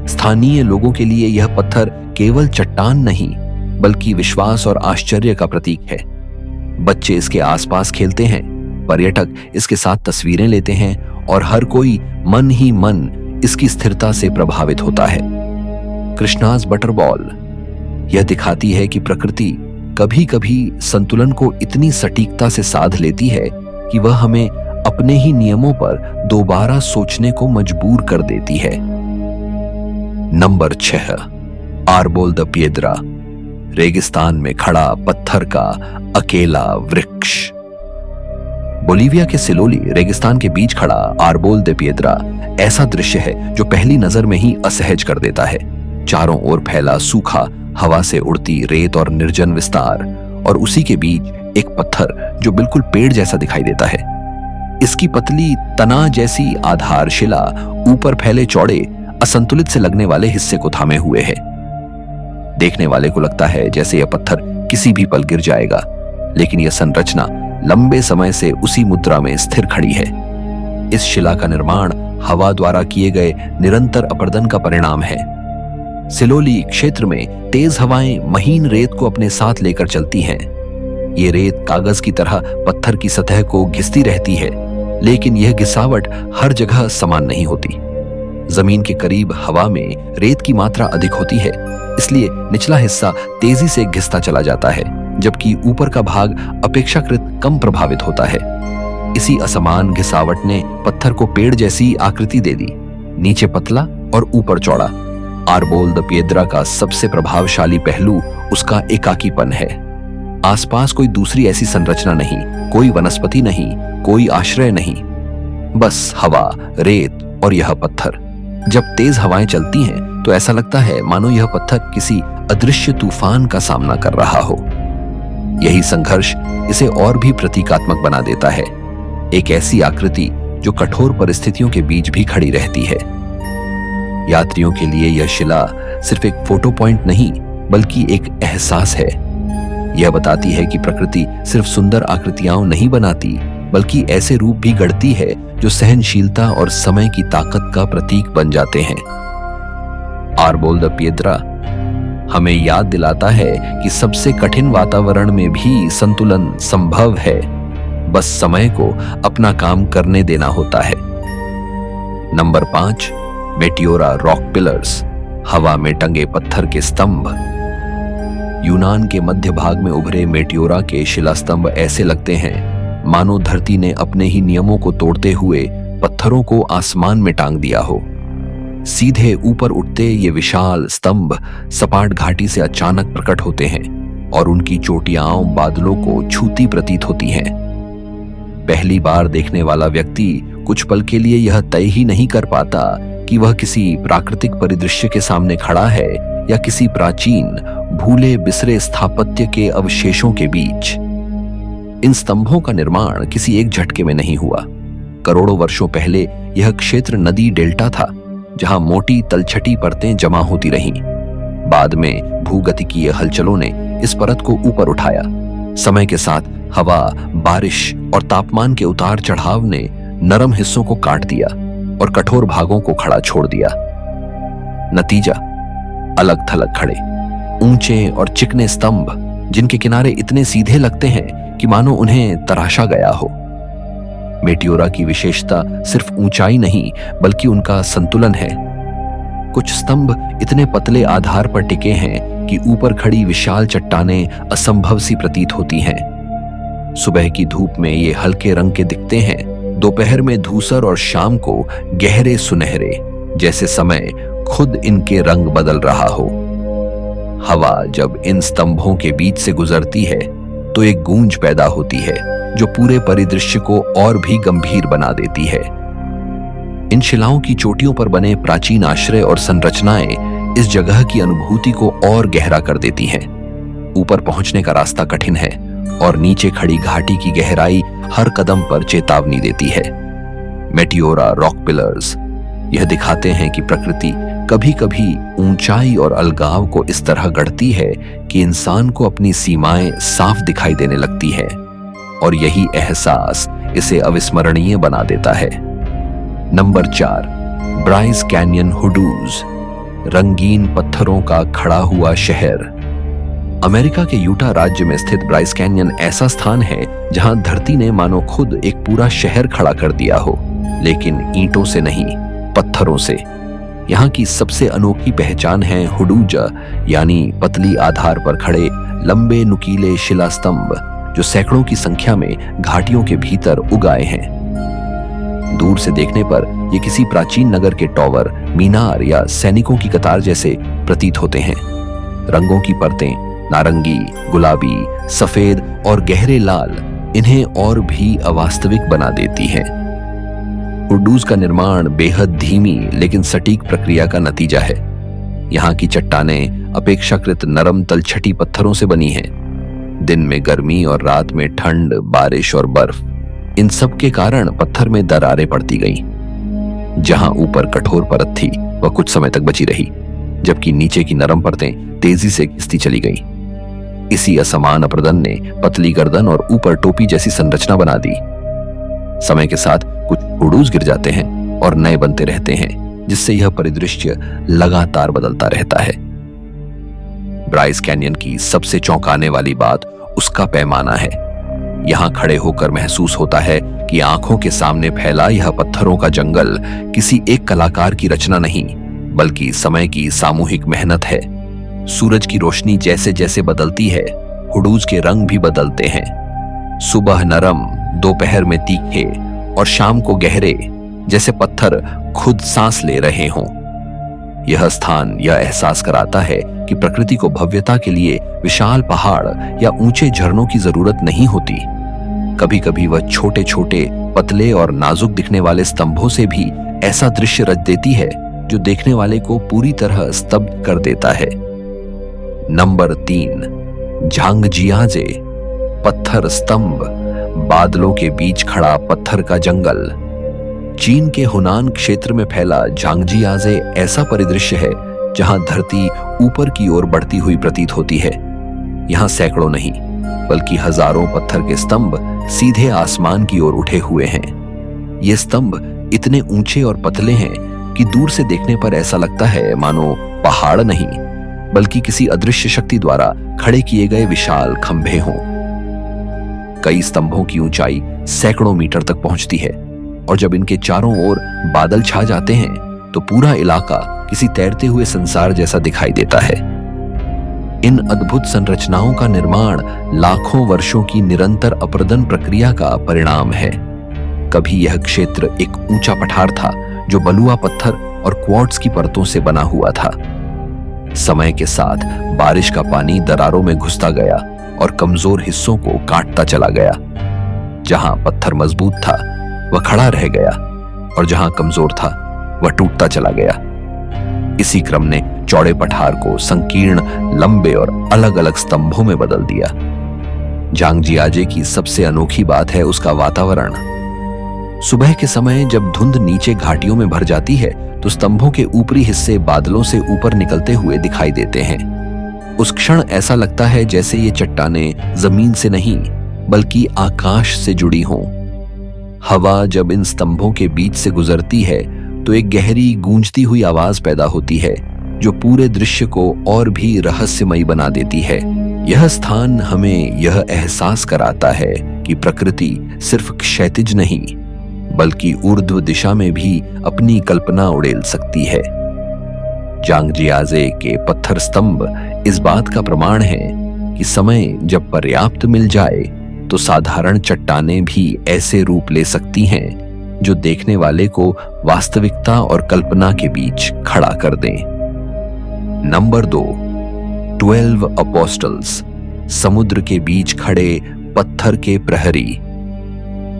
स्थानीय लोगों के लिए यह पत्थर केवल चट्टान नहीं, बल्कि विश्वास और आश्चर्य का प्रतीक है। बच्चे इसके आसपास खेलते हैं, पर्यटक इसके साथ तस्वीरें लेते हैं और हर कोई मन ही मन इसकी स्थिरता से प्रभावित होता है। कृष्णाज बटरबॉल यह दिखाती है कि प्रकृति कभी-कभी संतुलन को इतनी सटीकता से साध लेती है कि वह हमें अपने ही नियमों पर दोबारा सोचने को मजबूर कर देती है। नंबर 6, आर्बोल द पिएद्रा, रेगिस्तान में खड़ा पत्थर का अकेला वृक्ष। बोलीविया के सिलोली रेगिस्तान के बीच खड़ा आर्बोल द पिएद्रा ऐसा दृश्य है जो पहली नजर में ही असहज कर देता है। चारों ओर फैला सूखा, हवा से उड़ती रेत और निर्जन विस्तार, और उसी के बीच एक पत्थर जो बिल्कुल पेड़ जैसा दिखाई देता है। इसकी पतली तना जैसी आधारशिला ऊपर फैले चौड़े असंतुलित से लगने वाले हिस्से को थामे हुए है। देखने वाले को लगता है जैसे यह पत्थर किसी भी पल गिर जाएगा, लेकिन यह संरचना लंबे समय से उसी मुद्रा में स्थिर खड़ी है। इस शिला का निर्माण हवा द्वारा किए गए निरंतर अपर्दन का परिणाम है। सिलोली क्षेत्र में तेज हवाएं महीन रेत को अपने साथ लेकर चलती हैं। ये रेत कागज की तरह पत्थर की सतह को घिसती रहती है, लेकिन यह घिसावट हर जगह समान नहीं होती। जमीन के करीब हवा में रेत की मात्रा अधिक होती है, इसलिए निचला हिस्सा तेजी से घिसता चला जाता है, जबकि ऊपर का भाग अपेक्षाकृत कम प्रभावित होता है। इसी असमान घिसावट ने पत्थर को पेड़ जैसी आकृति दे दी, नीचे पतला और ऊपर चौड़ा। आर्बोल द पिएद्रा का सबसे प्रभावशाली पहलू उसका एकाकीपन है। आसपास कोई दूसरी ऐसी संरचना नहीं, कोई वनस्पति नहीं, कोई आश्रय नहीं, बस हवा, रेत और यह पत्थर। जब तेज हवाएं चलती हैं तो ऐसा लगता है मानो यह पत्थर किसी अदृश्य तूफान का सामना कर रहा हो। यही संघर्ष इसे और भी प्रतीकात्मक बना देता है, एक ऐसी आकृति जो कठोर परिस्थितियों के बीच भी खड़ी रहती है। यात्रियों के लिए यह शिला सिर्फ एक फोटो पॉइंट नहीं, बल्कि एक एहसास है। यह बताती है कि प्रकृति सिर्फ सुंदर आकृतियां नहीं बनाती, बल्कि ऐसे रूप भी गढ़ती है जो सहनशीलता और समय की ताकत का प्रतीक बन जाते हैं। आर्बोल द पिएद्रा हमें याद दिलाता है कि सबसे कठिन वातावरण में भी संतुलन संभव है, बस समय को अपना काम करने देना होता है। नंबर 5, मेटियोरा रॉक पिलर्स, हवा में टंगे पत्थर के स्तंभ। यूनान के मध्य भाग में उभरे मेटियोरा के शिलास्तंभ ऐसे लगते हैं मानो धरती ने अपने ही नियमों को तोड़ते हुए पत्थरों को आसमान में टांग दिया हो। सीधे ऊपर उठते ये विशाल स्तंभ सपाट घाटी से अचानक प्रकट होते हैं और उनकी चोटियां बादलों को छूती प्रतीत होती हैं। पहली बार देखने वाला व्यक्ति कुछ पल के लिए यह तय ही नहीं कर पाता कि वह किसी प्राकृतिक परिदृश्य के सामने खड़ा है या किसी प्राचीन भूले बिसरे स्थापत्य के अवशेषों के बीच। इन स्तंभों का निर्माण किसी एक झटके में नहीं हुआ। करोड़ों वर्षों पहले यह क्षेत्र नदी डेल्टा था, जहां मोटी तलछटी परतें जमा होती रहीं। बाद में भूगतिकीय हलचलों ने इस परत को ऊपर उठाया। समय के साथ हवा, बारिश और तापमान के उतार चढ़ाव ने नरम हिस्सों को काट दिया और कठोर भागों को खड़ा छोड़ दिया। नतीजा, अलग थलग खड़े ऊंचे और चिकने स्तंभ, जिनके किनारे इतने सीधे लगते हैं कि मानो उन्हें तराशा गया हो। मेटियोरा की विशेषता सिर्फ ऊंचाई नहीं, बल्कि उनका संतुलन है। कुछ स्तंभ इतने पतले आधार पर टिके हैं कि ऊपर खड़ी विशाल चट्टानें असंभव सी प्रतीत होती हैं। सुबह की धूप में ये हल्के रंग के दिखते हैं, दोपहर में धूसर और शाम को गहरे सुनहरे, जैसे समय खुद इनके रंग बदल रहा हो। हवा जब इन स्तंभों के बीच से गुजरती है तो एक गूंज पैदा होती है जो पूरे परिदृश्य को और भी गंभीर बना देती है। इन शिलाओं की चोटियों पर बने प्राचीन आश्रय और संरचनाएं इस जगह की अनुभूति को और गहरा कर देती हैं। ऊपर पहुंचने का रास्ता कठिन है और नीचे खड़ी घाटी की गहराई हर कदम पर चेतावनी देती है। मेटियोरा रॉक पिलर्स यह दिखाते हैं कि प्रकृति कभी कभी ऊंचाई और अलगाव को इस तरह गढ़ती है कि इंसान को अपनी सीमाएं साफ दिखाई देने लगती है, और यही एहसास इसे अविस्मरणीय बना देता है। नंबर 4, ब्राइस कैनियन हुडूज, रंगीन पत्थरों का खड़ा हुआ शहर। अमेरिका के यूटा राज्य में स्थित ब्राइस कैनियन ऐसा स्थान है जहां धरती ने मानो खुद एक पूरा शहर खड़ा कर दिया हो, लेकिन ईंटों से नहीं, पत्थरों से। यहाँ की सबसे अनोखी पहचान है हुडूज, यानी पतली आधार पर खड़े लंबे नुकीले शिला स्तंभ जो सैकड़ों की संख्या में घाटियों के भीतर उगाए हैं। दूर से देखने पर ये किसी प्राचीन नगर के टॉवर, मीनार या सैनिकों की कतार जैसे प्रतीत होते हैं। रंगों की परतें, नारंगी, गुलाबी, सफेद और गहरे लाल, इन्हें और भी अवास्तविक बना देती हैं। हुडूज का निर्माण बेहद धीमी लेकिन सटीक प्रक्रिया का नतीजा है। यहाँ की चट्टानें अपेक्षाकृत नरम तलछटी पत्थरों से बनी हैं। दिन में गर्मी और रात में ठंड, बारिश और बर्फ, इन सब के कारण पत्थर में दरारें पड़ती गईं। जहां ऊपर कठोर परत थी वह कुछ समय तक बची रही, जबकि नीचे की नरम परतें तेजी से घिसती चली गईं। इसी असमान अप्रदन ने पतली गर्दन और ऊपर टोपी जैसी संरचना बना दी। समय के साथ कुछ हुडूज गिर जाते हैं और नए बनते रहते हैं, जिससे यह परिदृश्य लगातार बदलता रहता है। ब्राइस कैनियन की सबसे चौंकाने वाली बात उसका पैमाना है। यहां खड़े होकर महसूस होता है कि आंखों के सामने फैला यह पत्थरों का जंगल किसी एक कलाकार की रचना नहीं, बल्कि समय की सामूहिक मेहनत है। सूरज की रोशनी जैसे जैसे बदलती है, हुडूज के रंग भी बदलते हैं। सुबह नरम, दोपहर में तीखे और शाम को गहरे, जैसे पत्थर खुद सांस ले रहे हों। यह स्थान यह एहसास कराता है कि प्रकृति को भव्यता के लिए विशाल पहाड़ या ऊंचे झरनों की जरूरत नहीं होती। कभी कभी वह छोटे छोटे, पतले और नाजुक दिखने वाले स्तंभों से भी ऐसा दृश्य रच देती है जो देखने वाले को पूरी तरह स्तब्ध कर देता है। नंबर 3, झांगजियाजे, पत्थर स्तंभ, बादलों के बीच खड़ा पत्थर का जंगल। चीन के हुनान क्षेत्र में फैला झांगजियाजे ऐसा परिदृश्य है जहां धरती ऊपर की ओर बढ़ती हुई प्रतीत होती है। यहां सैकड़ों नहीं, बल्कि हजारों पत्थर के स्तंभ सीधे आसमान की ओर उठे हुए हैं। ये स्तंभ इतने ऊंचे और पतले हैं कि दूर से देखने पर ऐसा लगता है मानो पहाड़ नहीं, बल्कि किसी अदृश्य शक्ति द्वारा खड़े किए गए विशाल खंभे हों। कई स्तंभों की ऊंचाई सैकड़ों मीटर तक पहुंचती है, और जब इनके चारों ओर बादल छा जाते हैं तो पूरा इलाका किसी तैरते हुए संसार जैसा दिखाई देता है। इन अद्भुत संरचनाओं का निर्माण लाखों वर्षों की निरंतर अप्रदन प्रक्रिया का परिणाम है। कभी यह क्षेत्र एक ऊंचा पठार था जो बलुआ पत्थर और क्वार्ट्ज की परतों से बना हुआ था। समय के साथ बारिश का पानी दरारों में घुसता गया और कमजोर हिस्सों को काटता चला गया। जहां पत्थर मजबूत था वह खड़ा रह गया, और जहां कमजोर था वह टूटता चला गया। इसी क्रम ने चौड़े पठार को संकीर्ण, लंबे और अलग अलग स्तंभों में बदल दिया। झांगजियाजे की सबसे अनोखी बात है उसका वातावरण। सुबह के समय जब धुंध नीचे घाटियों में भर जाती है तो स्तंभों के ऊपरी हिस्से बादलों से ऊपर निकलते हुए दिखाई देते हैं। उस क्षण ऐसा लगता है जैसे ये चट्टानें जमीन से नहीं बल्कि आकाश से जुड़ी हों। हवा जब इन स्तंभों के बीच से गुजरती है तो एक गहरी गूंजती हुई आवाज पैदा होती है जो पूरे दृश्य को और भी रहस्यमयी बना देती है। यह स्थान हमें यह एहसास कराता है कि प्रकृति सिर्फ क्षैतिज नहीं बल्कि ऊर्ध्व दिशा में भी अपनी कल्पना उड़ेल सकती है। जांगजियाजे के पत्थर स्तंभ इस बात का प्रमाण है कि समय जब पर्याप्त मिल जाए तो साधारण चट्टानें भी ऐसे रूप ले सकती हैं जो देखने वाले को वास्तविकता और कल्पना के बीच खड़ा कर दें। नंबर 2, 12 अपोस्टल्स, समुद्र के बीच खड़े पत्थर के प्रहरी।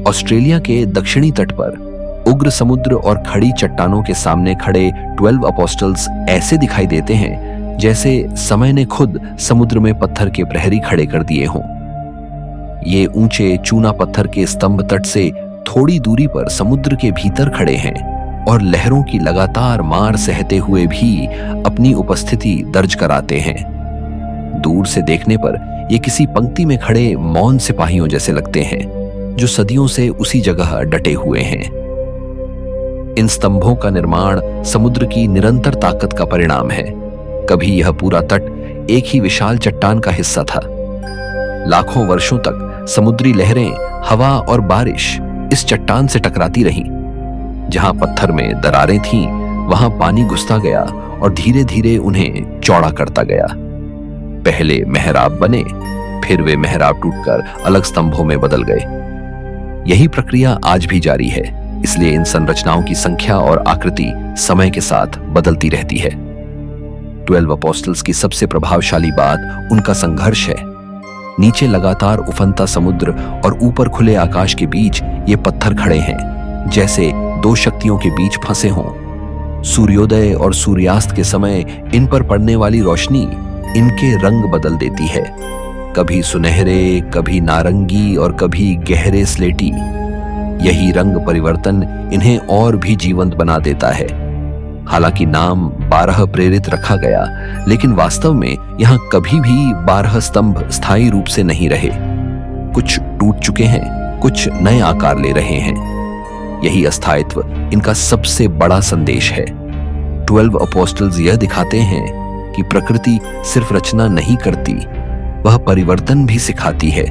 ऑस्ट्रेलिया के दक्षिणी तट पर उग्र समुद्र और खड़ी चट्टानों के सामने खड़े 12 अपोस्टल्स ऐसे दिखाई देते हैं जैसे समय ने खुद समुद्र में पत्थर के प्रहरी खड़े कर दिए हों। ये ऊंचे चूना पत्थर के स्तंभ तट से थोड़ी दूरी पर समुद्र के भीतर खड़े हैं और लहरों की लगातार मार सहते हुए भी अपनी उपस्थिति दर्ज कराते हैं। दूर से देखने पर ये किसी पंक्ति में खड़े मौन सिपाहियों जैसे लगते हैं जो सदियों से उसी जगह डटे हुए हैं। इन स्तंभों का निर्माण समुद्र की निरंतर ताकत का परिणाम है। कभी यह पूरा तट एक ही विशाल चट्टान का हिस्सा था। लाखों वर्षों तक समुद्री लहरें, हवा और बारिश इस चट्टान से टकराती रहीं। जहां पत्थर में दरारें थीं, वहां पानी घुसता गया और धीरे धीरे उन्हें चौड़ा करता गया। पहले मेहराब बने, फिर वे मेहराब टूटकर अलग स्तंभों में बदल गए। यही प्रक्रिया आज भी जारी है, इसलिए इन संरचनाओं की संख्या और आकृति समय के साथ बदलती रहती है। 12 अपोस्टल्स की सबसे प्रभावशाली बात उनका संघर्ष है। नीचे लगातार उफनता समुद्र और ऊपर खुले आकाश के बीच ये पत्थर खड़े हैं जैसे दो शक्तियों के बीच फंसे हों। सूर्योदय और सूर्यास्त के समय इन पर पड़ने वाली रोशनी इनके रंग बदल देती है, कभी सुनहरे, कभी नारंगी और कभी गहरे स्लेटी। यही रंग परिवर्तन इन्हें और भी जीवंत बना देता है। हालांकि नाम 12 प्रेरित रखा गया, लेकिन वास्तव में यहां कभी भी 12 स्तंभ स्थायी रूप से नहीं रहे। कुछ टूट चुके हैं, कुछ नए आकार ले रहे हैं। यही अस्थायित्व इनका सबसे बड़ा संदेश है। 12 अपोस्टल्स यह दिखाते हैं कि प्रकृति सिर्फ रचना नहीं करती, वह परिवर्तन भी सिखाती है।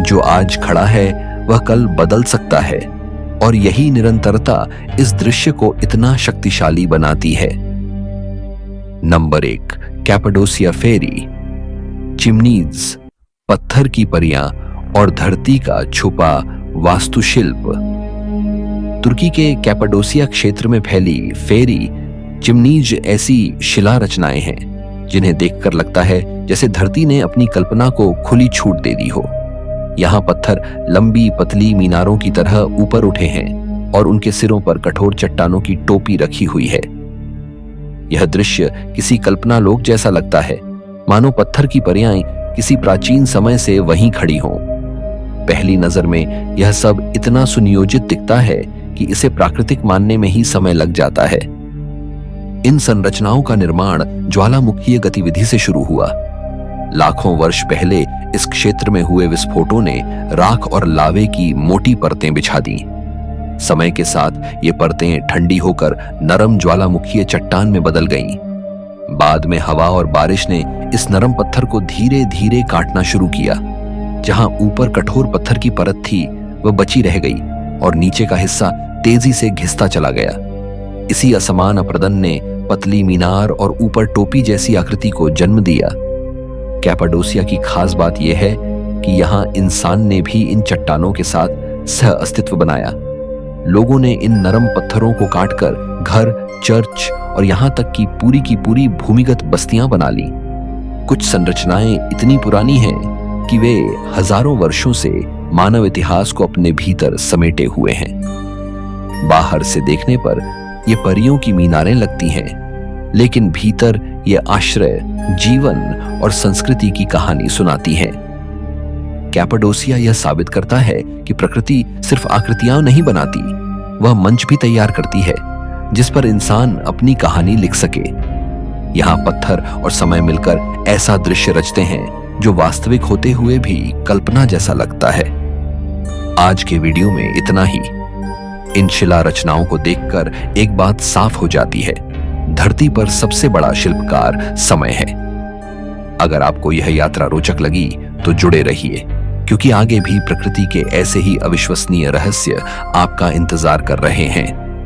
जो आज खड़ा है वह कल बदल सकता है, और यही निरंतरता इस दृश्य को इतना शक्तिशाली बनाती है। नंबर 1, कैपाडोसिया फेरी। चिमनीज, पत्थर की परियां और धरती का छुपा वास्तुशिल्प। तुर्की के कैपाडोसिया क्षेत्र में फैली फेरी चिमनीज ऐसी शिला रचनाएं हैं जिन्हें देखकर लगता है जैसे धरती ने अपनी कल्पना को खुली छूट दे दी हो। यहाँ पत्थर लंबी पतली मीनारों की तरह ऊपर उठे हैं और उनके सिरों पर कठोर चट्टानों की टोपी रखी हुई है। यह दृश्य किसी कल्पना लोक जैसा लगता है, मानो पत्थर की परियां किसी प्राचीन समय से वहीं खड़ी हों। पहली नजर में यह सब इतना सुनियोजित दिखता है कि इसे प्राकृतिक मानने में ही समय लग जाता है। इन संरचनाओं का निर्माण ज्वालामुखीय गतिविधि से शुरू हुआ। लाखों वर्ष पहले इस क्षेत्र में हुए विस्फोटों ने राख और लावे की मोटी परतें बिछा दी। समय के साथ ये परतें ठंडी होकर नरम ज्वालामुखीय चट्टान में बदल गईं। बाद में हवा और बारिश ने इस नरम पत्थर को धीरे धीरे काटना शुरू किया। जहां ऊपर कठोर पत्थर की परत थी वह बची रह गई और नीचे का हिस्सा तेजी से घिसता चला गया। इसी असमान अप्रदन ने पतली मीनार और ऊपर टोपी जैसी आकृति को जन्म दिया। कैपाडोसिया की खास बात यह है कि यहाँ इंसान ने भी इन चट्टानों के साथ सह अस्तित्व बनाया। लोगों ने इन नरम पत्थरों को काटकर घर, चर्च और यहाँ तक कि की पूरी भूमिगत बस्तियां बना ली। कुछ संरचनाएं इतनी पुरानी हैं कि वे हजारों वर्षों से मानव इतिहास को अपने भीतर समेटे हुए हैं। बाहर से देखने पर ये परियों की मीनारें लगती हैं, लेकिन भीतर ये आश्रय, जीवन और संस्कृति की कहानी सुनाती हैं। कैपाडोसिया यह साबित करता है कि प्रकृति सिर्फ आकृतियां नहीं बनाती, वह मंच भी तैयार करती है जिस पर इंसान अपनी कहानी लिख सके। यहाँ पत्थर और समय मिलकर ऐसा दृश्य रचते हैं जो वास्तविक होते हुए भी कल्पना जैसा लगता है। आज के वीडियो में इतना ही। इन शिला रचनाओं को देखकर एक बात साफ हो जाती है, धरती पर सबसे बड़ा शिल्पकार समय है। अगर आपको यह यात्रा रोचक लगी तो जुड़े रहिए, क्योंकि आगे भी प्रकृति के ऐसे ही अविश्वसनीय रहस्य आपका इंतजार कर रहे हैं।